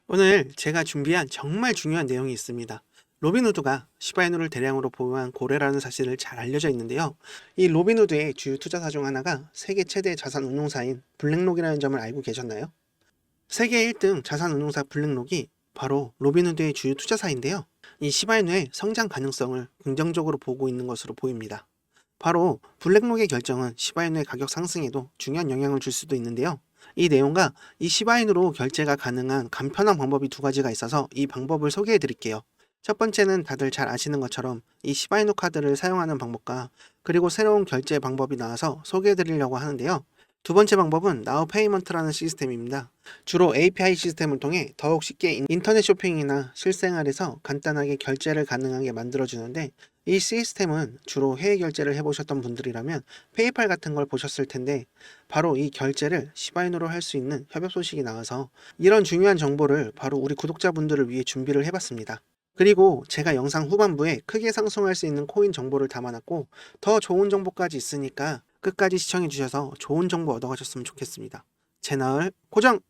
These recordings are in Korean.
오늘 제가 준비한 정말 중요한 내용이 있습니다. 로빈후드가 시바이누를 대량으로 보유한 고래라는 사실을 잘 알려져 있는데요. 이 로빈후드의 주요 투자사 중 하나가 세계 최대 자산 운용사인 블랙록이라는 점을 알고 계셨나요? 세계 1등 자산 운용사 블랙록이 바로 로빈후드의 주요 투자사인데요. 이 시바이누의 성장 가능성을 긍정적으로 보고 있는 것으로 보입니다. 바로 블랙록의 결정은 시바이누의 가격 상승에도 중요한 영향을 줄 수도 있는데요. 이 내용과 이 시바인으로 결제가 가능한 간편한 방법이 두 가지가 있어서 이 방법을 소개해 드릴게요. 첫 번째는 다들 잘 아시는 것처럼 이 시바이누 카드를 사용하는 방법과 그리고 새로운 결제 방법이 나와서 소개해 드리려고 하는데요. 두 번째 방법은 나우 페이먼트라는 시스템입니다. 주로 API 시스템을 통해 더욱 쉽게 인터넷 쇼핑이나 실생활에서 간단하게 결제를 가능하게 만들어주는데, 이 시스템은 주로 해외 결제를 해보셨던 분들이라면 페이팔 같은 걸 보셨을 텐데, 바로 이 결제를 시바이누로 할 수 있는 협업 소식이 나와서 이런 중요한 정보를 바로 우리 구독자분들을 위해 준비를 해봤습니다. 그리고 제가 영상 후반부에 크게 상승할 수 있는 코인 정보를 담아놨고, 더 좋은 정보까지 있으니까 끝까지 시청해 주셔서 좋은 정보 얻어가셨으면 좋겠습니다. 채널 고정!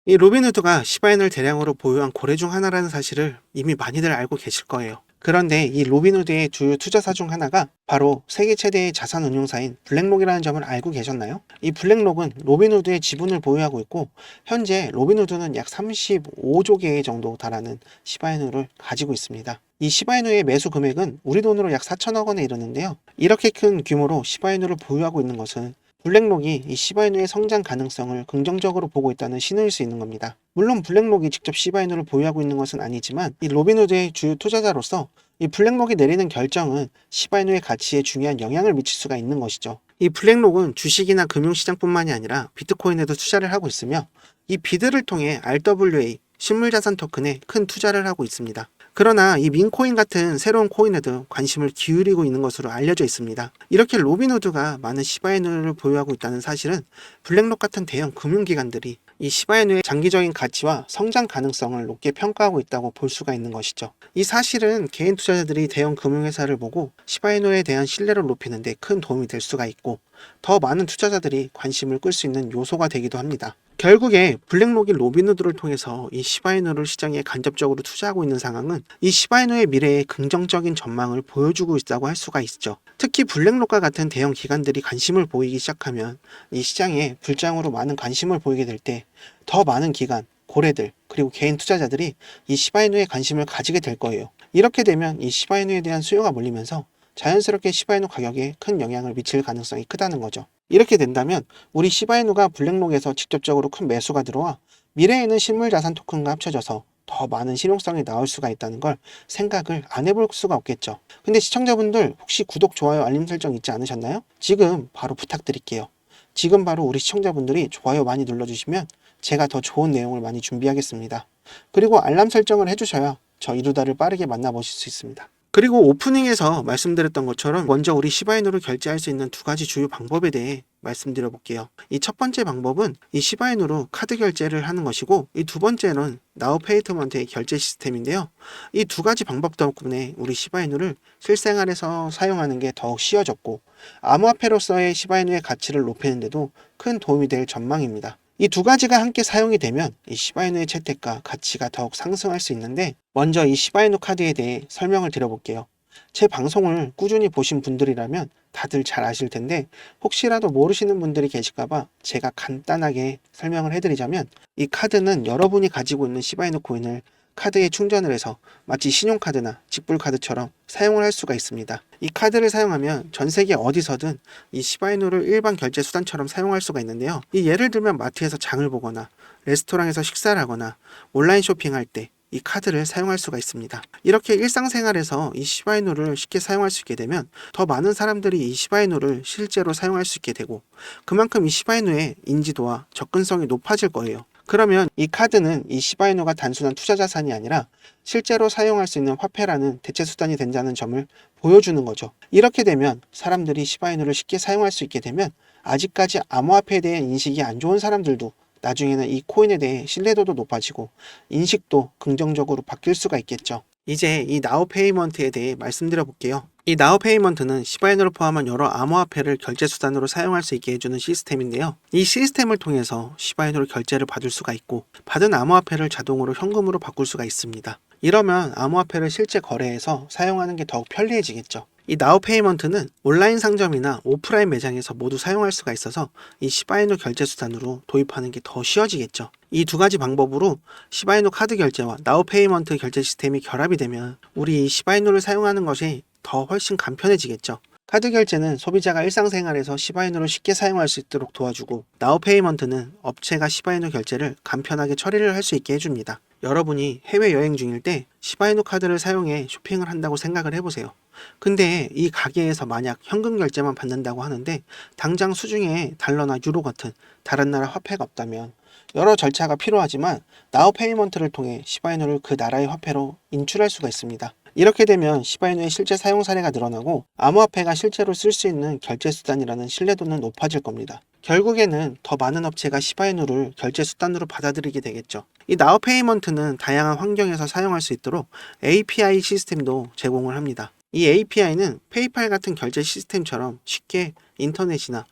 이 로빈후드가 시바인을 대량으로 보유한 고래 중 하나라는 사실을 이미 많이들 알고 계실 거예요. 그런데 이 로빈후드의 주요 투자사 중 하나가 바로 세계 최대의 자산 운용사인 블랙록이라는 점을 알고 계셨나요? 이 블랙록은 로빈후드의 지분을 보유하고 있고, 현재 로빈후드는 약 35조 개 정도 달하는 시바이누를 가지고 있습니다. 이 시바이누의 매수 금액은 우리 돈으로 약 4천억 원에 이르는데요. 이렇게 큰 규모로 시바이누를 보유하고 있는 것은 블랙록이 이 시바이누의 성장 가능성을 긍정적으로 보고 있다는 신호일 수 있는 겁니다. 물론 블랙록이 직접 시바이누를 보유하고 있는 것은 아니지만, 이 로빈후드의 주요 투자자로서 이 블랙록이 내리는 결정은 시바이누의 가치에 중요한 영향을 미칠 수가 있는 것이죠. 이 블랙록은 주식이나 금융시장뿐만이 아니라 비트코인에도 투자를 하고 있으며, 이 비드를 통해 RWA 실물자산 토큰에 큰 투자를 하고 있습니다. 그러나 이 민코인 같은 새로운 코인에도 관심을 기울이고 있는 것으로 알려져 있습니다. 이렇게 로빈후드가 많은 시바이누를 보유하고 있다는 사실은 블랙록 같은 대형 금융기관들이 이 시바이누의 장기적인 가치와 성장 가능성을 높게 평가하고 있다고 볼 수가 있는 것이죠. 이 사실은 개인 투자자들이 대형 금융회사를 보고 시바이누에 대한 신뢰를 높이는 데 큰 도움이 될 수가 있고, 더 많은 투자자들이 관심을 끌 수 있는 요소가 되기도 합니다. 결국에 블랙록이 로빈후드를 통해서 이 시바이누를 시장에 간접적으로 투자하고 있는 상황은 이 시바이누의 미래에 긍정적인 전망을 보여주고 있다고 할 수가 있죠. 특히 블랙록과 같은 대형 기관들이 관심을 보이기 시작하면 이 시장에 불장으로 많은 관심을 보이게 될 때 더 많은 기관, 고래들, 그리고 개인 투자자들이 이 시바이누에 관심을 가지게 될 거예요. 이렇게 되면 이 시바이누에 대한 수요가 몰리면서 자연스럽게 시바이누 가격에 큰 영향을 미칠 가능성이 크다는 거죠. 이렇게 된다면 우리 시바이누가 블랙록에서 직접적으로 큰 매수가 들어와 미래에는 실물자산 토큰과 합쳐져서 더 많은 실용성이 나올 수가 있다는 걸 생각을 안 해볼 수가 없겠죠. 근데 시청자분들, 혹시 구독, 좋아요, 알림 설정 잊지 않으셨나요? 지금 바로 부탁드릴게요. 지금 바로 우리 시청자분들이 좋아요 많이 눌러주시면 제가 더 좋은 내용을 많이 준비하겠습니다. 그리고 알람 설정을 해주셔야 저 이루다를 빠르게 만나보실 수 있습니다. 그리고 오프닝에서 말씀드렸던 것처럼 먼저 우리 시바이누를 결제할 수 있는 두 가지 주요 방법에 대해 말씀드려 볼게요. 이 첫 번째 방법은 이 시바이누로 카드 결제를 하는 것이고, 이 두 번째는 나우 페이먼트의 결제 시스템인데요. 이 두 가지 방법 덕분에 우리 시바이누를 실생활에서 사용하는 게 더욱 쉬워졌고, 암호화폐로서의 시바이누의 가치를 높이는 데도 큰 도움이 될 전망입니다. 이 두 가지가 함께 사용이 되면 이 시바이누의 채택과 가치가 더욱 상승할 수 있는데, 먼저 이 시바이누 카드에 대해 설명을 드려볼게요. 제 방송을 꾸준히 보신 분들이라면 다들 잘 아실 텐데, 혹시라도 모르시는 분들이 계실까봐 제가 간단하게 설명을 해드리자면, 이 카드는 여러분이 가지고 있는 시바이누 코인을 카드에 충전을 해서 마치 신용카드나 직불카드처럼 사용을 할 수가 있습니다. 이 카드를 사용하면 전 세계 어디서든 이 시바이누를 일반 결제 수단처럼 사용할 수가 있는데요. 이 예를 들면 마트에서 장을 보거나 레스토랑에서 식사를 하거나 온라인 쇼핑할 때 이 카드를 사용할 수가 있습니다. 이렇게 일상생활에서 이 시바이누를 쉽게 사용할 수 있게 되면 더 많은 사람들이 이 시바이누를 실제로 사용할 수 있게 되고, 그만큼 이 시바이누의 인지도와 접근성이 높아질 거예요. 그러면 이 카드는 이 시바이누가 단순한 투자 자산이 아니라 실제로 사용할 수 있는 화폐라는 대체 수단이 된다는 점을 보여주는 거죠. 이렇게 되면 사람들이 시바이누를 쉽게 사용할 수 있게 되면 아직까지 암호화폐에 대한 인식이 안 좋은 사람들도 나중에는 이 코인에 대해 신뢰도도 높아지고 인식도 긍정적으로 바뀔 수가 있겠죠. 이제 이 나우 페이먼트에 대해 말씀드려 볼게요. 이 나우 페이먼트는 시바이누를 포함한 여러 암호화폐를 결제 수단으로 사용할 수 있게 해주는 시스템인데요. 이 시스템을 통해서 시바이누로 결제를 받을 수가 있고 받은 암호화폐를 자동으로 현금으로 바꿀 수가 있습니다. 이러면 암호화폐를 실제 거래에서 사용하는 게 더욱 편리해지겠죠. 이 나우 페이먼트는 온라인 상점이나 오프라인 매장에서 모두 사용할 수가 있어서 이 시바이누 결제 수단으로 도입하는 게 더 쉬워지겠죠. 이 두 가지 방법으로 시바이누 카드 결제와 나우 페이먼트 결제 시스템이 결합이 되면 우리 이 시바이누를 사용하는 것이 더 훨씬 간편해지겠죠. 카드 결제는 소비자가 일상생활에서 시바이누를 쉽게 사용할 수 있도록 도와주고 나우 페이먼트는 업체가 시바이누 결제를 간편하게 처리를 할 수 있게 해줍니다. 여러분이 해외여행 중일 때 시바이누 카드를 사용해 쇼핑을 한다고 생각을 해보세요. 근데 이 가게에서 만약 현금 결제만 받는다고 하는데 당장 수중에 달러나 유로 같은 다른 나라 화폐가 없다면 여러 절차가 필요하지만 나우 페이먼트를 통해 시바이누를 그 나라의 화폐로 인출할 수가 있습니다. 이렇게 되면 시바이누의 실제 사용 사례가 늘어나고 암호화폐가 실제로 쓸 수 있는 결제 수단이라는 신뢰도는 높아질 겁니다. 결국에는 더 많은 업체가 시바이누를 결제 수단으로 받아들이게 되겠죠. 이 나우 페이먼트는 다양한 환경에서 사용할 수 있도록 API 시스템도 제공을 합니다. 이 API는 페이팔 같은 결제 시스템처럼 쉽게 인터넷이나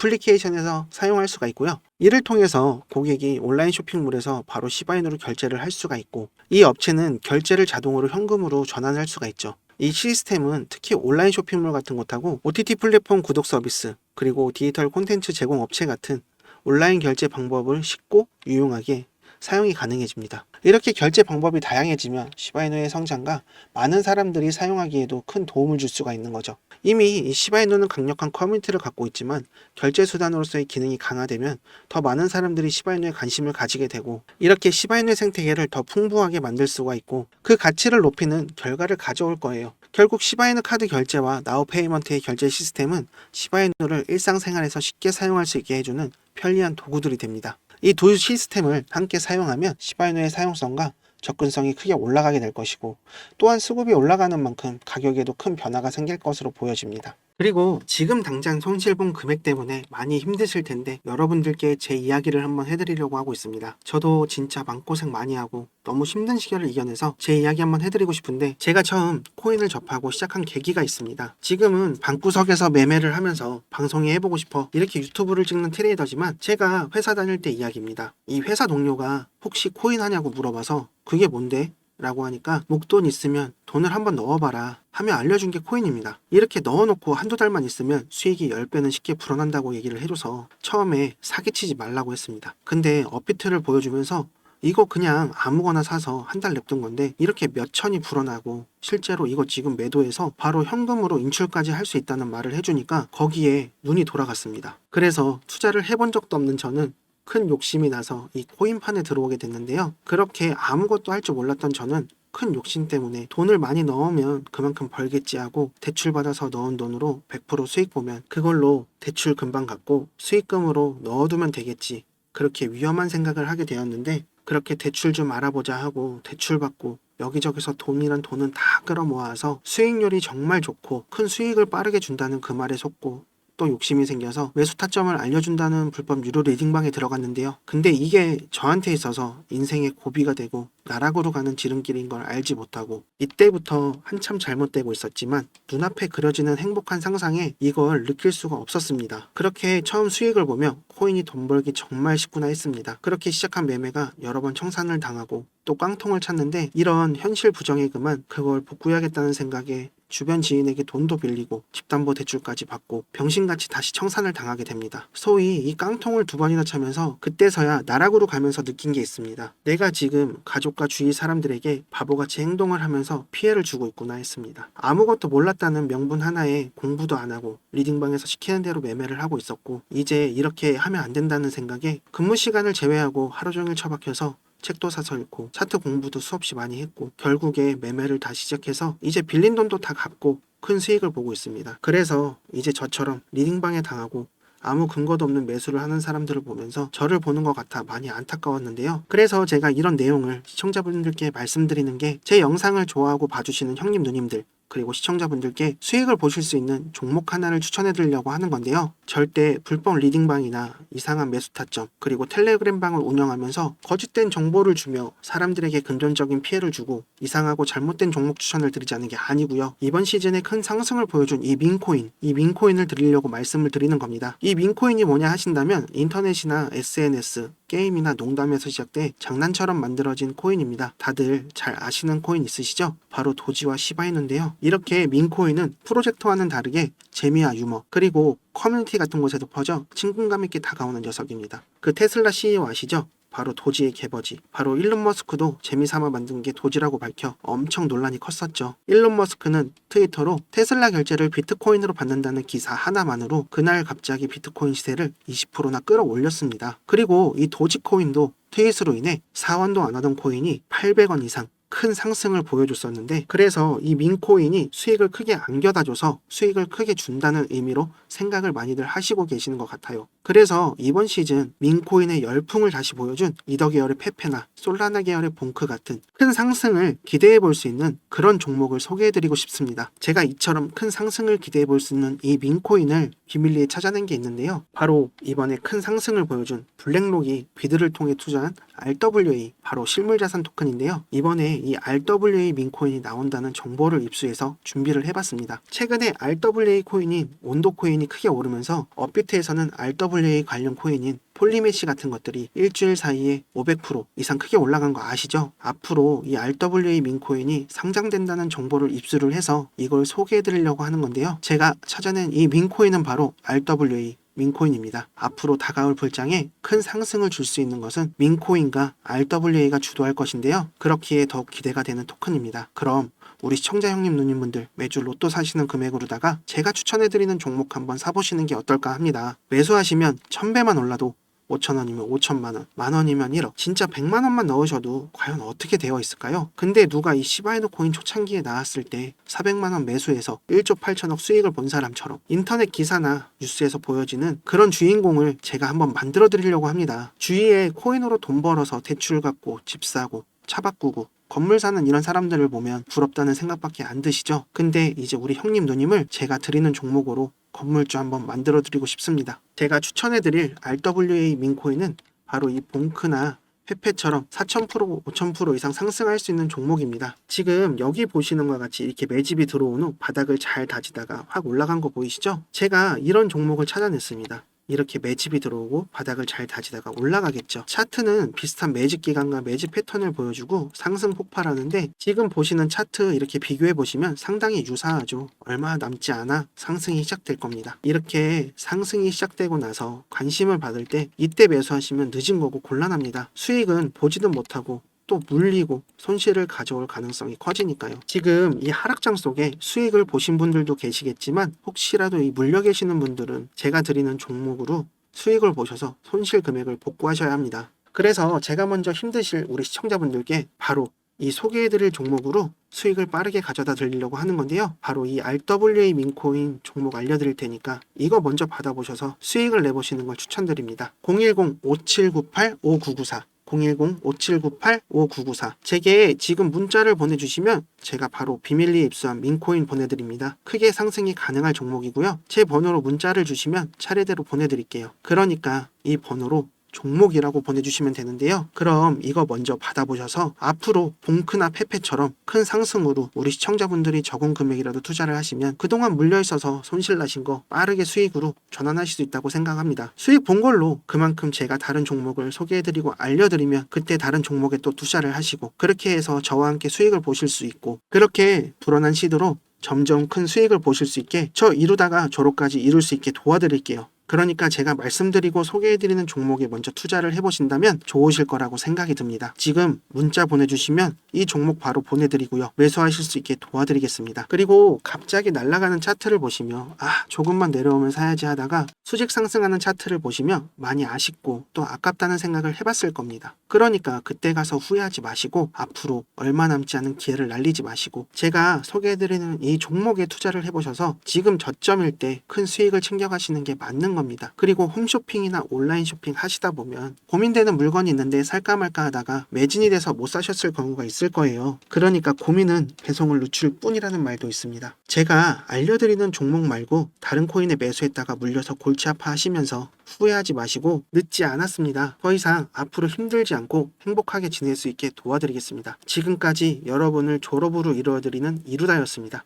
어플리케이션에서 사용할 수가 있고요. 이를 통해서 고객이 온라인 쇼핑몰에서 바로 시바이누로 결제를 할 수가 있고 이 업체는 결제를 자동으로 현금으로 전환할 수가 있죠. 이 시스템은 특히 온라인 쇼핑몰 같은 곳하고 OTT 플랫폼 구독 서비스 그리고 디지털 콘텐츠 제공 업체 같은 온라인 결제 방법을 쉽고 유용하게 사용이 가능해집니다. 이렇게 결제 방법이 다양해지면 시바이누의 성장과 많은 사람들이 사용하기에도 큰 도움을 줄 수가 있는 거죠. 이미 이 시바이누는 강력한 커뮤니티를 갖고 있지만 결제 수단으로서의 기능이 강화되면 더 많은 사람들이 시바이누에 관심을 가지게 되고 이렇게 시바이누의 생태계를 더 풍부하게 만들 수가 있고 그 가치를 높이는 결과를 가져올 거예요. 결국 시바이누 카드 결제와 나우 페이먼트의 결제 시스템은 시바이누를 일상생활에서 쉽게 사용할 수 있게 해주는 편리한 도구들이 됩니다. 이 두 시스템을 함께 사용하면 시바이누의 사용성과 접근성이 크게 올라가게 될 것이고 또한 수급이 올라가는 만큼 가격에도 큰 변화가 생길 것으로 보여집니다. 그리고 지금 당장 손실본 금액 때문에 많이 힘드실 텐데 여러분들께 제 이야기를 한번 해드리려고 하고 있습니다. 저도 진짜 마음고생 많이 하고 너무 힘든 시절을 이겨내서 제 이야기 한번 해드리고 싶은데 제가 처음 코인을 접하고 시작한 계기가 있습니다. 지금은 방구석에서 매매를 하면서 방송에 해보고 싶어 이렇게 유튜브를 찍는 트레이더지만 제가 회사 다닐 때 이야기입니다. 이 회사 동료가 혹시 코인 하냐고 물어봐서 그게 뭔데? 라고 하니까 목돈 있으면 돈을 한번 넣어봐라 하며 알려준 게 코인입니다. 이렇게 넣어놓고 한두 달만 있으면 수익이 10배는 쉽게 불어난다고 얘기를 해줘서 처음에 사기치지 말라고 했습니다. 근데 업비트를 보여주면서 이거 그냥 아무거나 사서 한 달 냅둔 건데 이렇게 몇 천이 불어나고 실제로 이거 지금 매도해서 바로 현금으로 인출까지 할 수 있다는 말을 해주니까 거기에 눈이 돌아갔습니다. 그래서 투자를 해본 적도 없는 저는 큰 욕심이 나서 이 코인판에 들어오게 됐는데요. 그렇게 아무것도 할 줄 몰랐던 저는 큰 욕심 때문에 돈을 많이 넣으면 그만큼 벌겠지 하고 대출받아서 넣은 돈으로 100% 수익 보면 그걸로 대출 금방 갚고 수익금으로 넣어두면 되겠지. 그렇게 위험한 생각을 하게 되었는데 그렇게 대출 좀 알아보자 하고 대출 받고 여기저기서 돈이란 돈은 다 끌어모아서 수익률이 정말 좋고 큰 수익을 빠르게 준다는 그 말에 속고 또 욕심이 생겨서 매수 타점을 알려준다는 불법 유료 리딩방에 들어갔는데요. 근데 이게 저한테 있어서 인생의 고비가 되고 나락으로 가는 지름길인 걸 알지 못하고 이때부터 한참 잘못되고 있었지만 눈앞에 그려지는 행복한 상상에 이걸 느낄 수가 없었습니다. 그렇게 처음 수익을 보며 코인이 돈 벌기 정말 쉽구나 했습니다. 그렇게 시작한 매매가 여러 번 청산을 당하고 또 깡통을 찼는데 이런 현실 부정에그만 그걸 복구해야겠다는 생각에 주변 지인에게 돈도 빌리고 집담보대출까지 받고 병신같이 다시 청산을 당하게 됩니다. 소위 이 깡통을 2번이나 차면서 그때서야 나락으로 가면서 느낀 게 있습니다. 내가 지금 가족과 주위 사람들에게 바보같이 행동을 하면서 피해를 주고 있구나 했습니다. 아무것도 몰랐다는 명분 하나에 공부도 안 하고 리딩방에서 시키는 대로 매매를 하고 있었고 이제 이렇게 하면 안 된다는 생각에 근무 시간을 제외하고 하루 종일 처박혀서 책도 사서 읽고 차트 공부도 수없이 많이 했고 결국에 매매를 다시 시작해서 이제 빌린 돈도 다 갚고 큰 수익을 보고 있습니다. 그래서 이제 저처럼 리딩방에 당하고 아무 근거도 없는 매수를 하는 사람들을 보면서 저를 보는 것 같아 많이 안타까웠는데요. 그래서 제가 이런 내용을 시청자분들께 말씀드리는 게 제 영상을 좋아하고 봐주시는 형님 누님들 그리고 시청자분들께 수익을 보실 수 있는 종목 하나를 추천해 드리려고 하는 건데요. 절대 불법 리딩방이나 이상한 매수 타점, 그리고 텔레그램방을 운영하면서 거짓된 정보를 주며 사람들에게 금전적인 피해를 주고 이상하고 잘못된 종목 추천을 드리자는 게 아니고요. 이번 시즌에 큰 상승을 보여준 이 민코인을 드리려고 말씀을 드리는 겁니다. 이 민코인이 뭐냐 하신다면 인터넷이나 SNS, 게임이나 농담에서 시작돼 장난처럼 만들어진 코인입니다. 다들 잘 아시는 코인 있으시죠? 바로 도지와 시바이누인데요. 이렇게 민코인은 프로젝트와는 다르게 재미와 유머, 그리고 커뮤니티 같은 곳에도 퍼져 친근감 있게 다가오는 녀석입니다. 그 테슬라 CEO 아시죠? 바로 도지의 개버지. 바로 일론 머스크도 재미삼아 만든 게 도지라고 밝혀 엄청 논란이 컸었죠. 일론 머스크는 트위터로 테슬라 결제를 비트코인으로 받는다는 기사 하나만으로 그날 갑자기 비트코인 시세를 20%나 끌어올렸습니다. 그리고 이 도지코인도 트윗으로 인해 4원도 안 하던 코인이 800원 이상 큰 상승을 보여줬었는데, 그래서 이 민코인이 수익을 크게 안겨다줘서 수익을 크게 준다는 의미로 생각을 많이들 하시고 계시는 것 같아요. 그래서 이번 시즌 민코인의 열풍을 다시 보여준 이더 계열의 페페나 솔라나 계열의 봉크 같은 큰 상승을 기대해 볼 수 있는 그런 종목을 소개해 드리고 싶습니다. 제가 이처럼 큰 상승을 기대해 볼 수 있는 이 민코인을 비밀리에 찾아낸 게 있는데요. 바로 이번에 큰 상승을 보여준 블랙록이 비드를 통해 투자한 RWA, 바로 실물자산 토큰인데요. 이번에 이 RWA 민코인이 나온다는 정보를 입수해서 준비를 해봤습니다. 최근에 RWA 코인인 온도 코인이 크게 오르면서 업비트에서는 RWA 관련 코인인 폴리메시 같은 것들이 일주일 사이에 500% 이상 크게 올라간 거 아시죠? 앞으로 이 RWA 민코인이 상장된다는 정보를 입수를 해서 이걸 소개해 드리려고 하는 건데요. 제가 찾아낸 이 민코인은 바로 RWA 민코인입니다. 앞으로 다가올 불장에 큰 상승을 줄 수 있는 것은 민코인과 RWA가 주도할 것인데요. 그렇기에 더욱 기대가 되는 토큰입니다. 그럼 우리 시청자 형님 누님분들 매주 로또 사시는 금액으로다가 제가 추천해드리는 종목 한번 사보시는 게 어떨까 합니다. 매수하시면 1000배만 올라도 5,000원이면 5천만원, 만원이면 1억, 진짜 100만원만 넣으셔도 과연 어떻게 되어 있을까요? 근데 누가 이 시바이누 코인 초창기에 나왔을 때 400만원 매수해서 1조 8천억 수익을 본 사람처럼 인터넷 기사나 뉴스에서 보여지는 그런 주인공을 제가 한번 만들어 드리려고 합니다. 주위에 코인으로 돈 벌어서 대출 갚고 집 사고 차 바꾸고 건물 사는 이런 사람들을 보면 부럽다는 생각밖에 안 드시죠? 근데 이제 우리 형님 누님을 제가 드리는 종목으로 건물주 한번 만들어 드리고 싶습니다. 제가 추천해 드릴 RWA 민코인은 바로 이 봉크나 페페처럼 4000%, 5000% 이상 상승할 수 있는 종목입니다. 지금 여기 보시는 것과 같이 이렇게 매집이 들어온 후 바닥을 잘 다지다가 확 올라간 거 보이시죠? 제가 이런 종목을 찾아냈습니다. 이렇게 매집이 들어오고 바닥을 잘 다지다가 올라가겠죠. 차트는 비슷한 매집 기간과 매집 패턴을 보여주고 상승 폭발하는데, 지금 보시는 차트 이렇게 비교해 보시면 상당히 유사하죠. 얼마 남지 않아 상승이 시작될 겁니다. 이렇게 상승이 시작되고 나서 관심을 받을 때 이때 매수하시면 늦은 거고 곤란합니다. 수익은 보지도 못하고 또 물리고 손실을 가져올 가능성이 커지니까요. 지금 이 하락장 속에 수익을 보신 분들도 계시겠지만 혹시라도 이 물려 계시는 분들은 제가 드리는 종목으로 수익을 보셔서 손실 금액을 복구하셔야 합니다. 그래서 제가 먼저 힘드실 우리 시청자분들께 바로 이 소개해드릴 종목으로 수익을 빠르게 가져다 드리려고 하는 건데요. 바로 이 RWA 민코인 종목 알려드릴 테니까 이거 먼저 받아보셔서 수익을 내보시는 걸 추천드립니다. 010-5798-5994 010-5798-5994 제게 지금 문자를 보내주시면 제가 바로 비밀리에 입수한 민코인 보내드립니다. 크게 상승이 가능할 종목이고요. 제 번호로 문자를 주시면 차례대로 보내드릴게요. 그러니까 이 번호로 종목이라고 보내주시면 되는데요. 그럼 이거 먼저 받아보셔서 앞으로 봉크나 페페처럼 큰 상승으로 우리 시청자분들이 적은 금액이라도 투자를 하시면 그동안 물려있어서 손실 나신 거 빠르게 수익으로 전환하실 수 있다고 생각합니다. 수익 본 걸로 그만큼 제가 다른 종목을 소개해드리고 알려드리면 그때 다른 종목에 또 투자를 하시고, 그렇게 해서 저와 함께 수익을 보실 수 있고, 그렇게 불어난 시도로 점점 큰 수익을 보실 수 있게 저 이루다가 저로까지 이룰 수 있게 도와드릴게요. 그러니까 제가 말씀드리고 소개해드리는 종목에 먼저 투자를 해보신다면 좋으실 거라고 생각이 듭니다. 지금 문자 보내주시면 이 종목 바로 보내드리고요. 매수하실 수 있게 도와드리겠습니다. 그리고 갑자기 날아가는 차트를 보시며 조금만 내려오면 사야지 하다가 수직 상승하는 차트를 보시면 많이 아쉽고 또 아깝다는 생각을 해봤을 겁니다. 그러니까 그때 가서 후회하지 마시고 앞으로 얼마 남지 않은 기회를 날리지 마시고 제가 소개해드리는 이 종목에 투자를 해보셔서 지금 저점일 때 큰 수익을 챙겨가시는 게 맞는 겁니다. 그리고 홈쇼핑이나 온라인 쇼핑 하시다 보면 고민되는 물건이 있는데 살까 말까 하다가 매진이 돼서 못 사셨을 경우가 있을 거예요. 그러니까 고민은 배송을 늦출 뿐이라는 말도 있습니다. 제가 알려드리는 종목 말고 다른 코인에 매수했다가 물려서 골치 아파하시면서 후회하지 마시고 늦지 않았습니다. 더 이상 앞으로 힘들지 않고 행복하게 지낼 수 있게 도와드리겠습니다. 지금까지 여러분을 졸업으로 이루어드리는 이루다였습니다.